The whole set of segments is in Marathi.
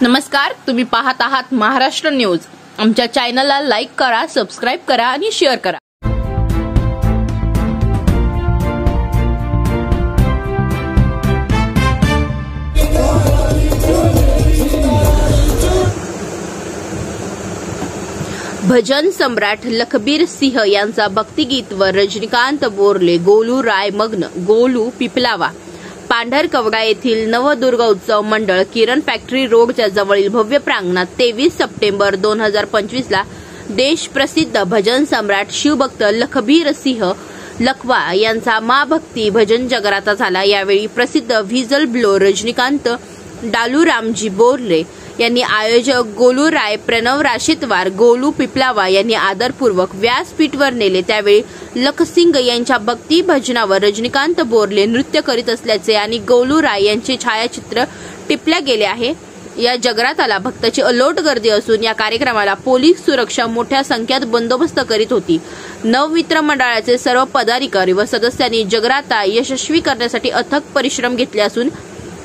नमस्कार, तुम्ही पाहत आहात महाराष्ट्र न्यूज। आमच्या चॅनलला लाईक करा, सबस्क्राइब करा आणि शेअर करा। भजन सम्राट लखबीर सिंह यांचा भक्तिगीतवर रजनीकांत बोरले, गोलू राय मग्न, गोलू पिपलावा। पांढरकवडा येथील नवदुर्गोत्सव मंडळ किरण फॅक्टरी रोडच्या जवळील भव्य प्रांगणात 23 सप्टेंबर 2025 ला देश प्रसिद्ध भजन सम्राट शिवभक्त लखबीर सिंह लखवा यांचा महाभक्ती भजन जगराता झाला। यावेळी प्रसिद्ध व्हिजल ब्लो रजनीकांत डालूरामजी बोरले यांनी आयोजक गोलू राय, प्रणव राशीतवार, गोलू पिपलावा यांनी आदरपूर्वक व्यासपीठवर नेले। त्यावेळी लखसिंग यांच्या भक्ती भजनावर रजनीकांत बोरले नृत्य करीत असल्याचे आणि गोलू राय यांचे छायाचित्र टिपल्या गेले आहे। या जगराताला भक्तांची अलोट गर्दी असून या कार्यक्रमाला पोलीस सुरक्षा मोठ्या संख्येत बंदोबस्त करीत होती। नवमित्र मंडळाचे सर्व पदाधिकारी व सदस्यांनी जगराता यशस्वी करण्यासाठी अथक परिश्रम घेतले असून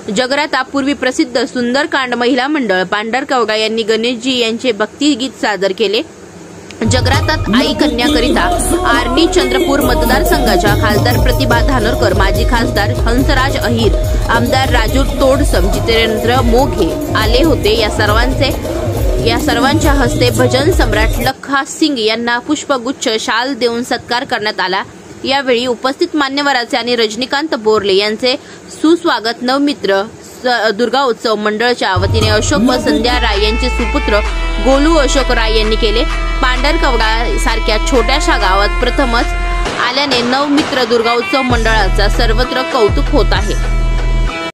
जगराता पूर्वी प्रसिद्ध सुंदरकांड महिला मंडळ पांढरकवडा यांनी गणेशजी यांचे भक्तिगीत सादर केले। जगरातात आई कन्याकरिता आरटी चंद्रपूर मतदारसंघाच्या खासदार प्रतिभा धानोरकर, माजी खासदार हंसराज अहिर, आमदार राजू तोडसम, जितेंद्र मोघे आले होते। या सर्वांच्या हस्ते भजन सम्राट लखा सिंग यांना पुष्पगुच्छ, शाल देऊन सत्कार करण्यात आला। यावेळी उपस्थित मान्यवरांचे आणि रजनीकांत बोरले यांचे सुस्वागत नवमित्र दुर्गोत्सव मंडळाच्या वतीने अशोक व संध्या राय यांचे सुपुत्र गोलू अशोक राय यांनी केले। पांढरकवडा सारख्या छोट्याशा गावात प्रथमच आल्याने नवमित्र दुर्गोत्सव मंडळाचा सर्वत्र कौतुक होत आहे।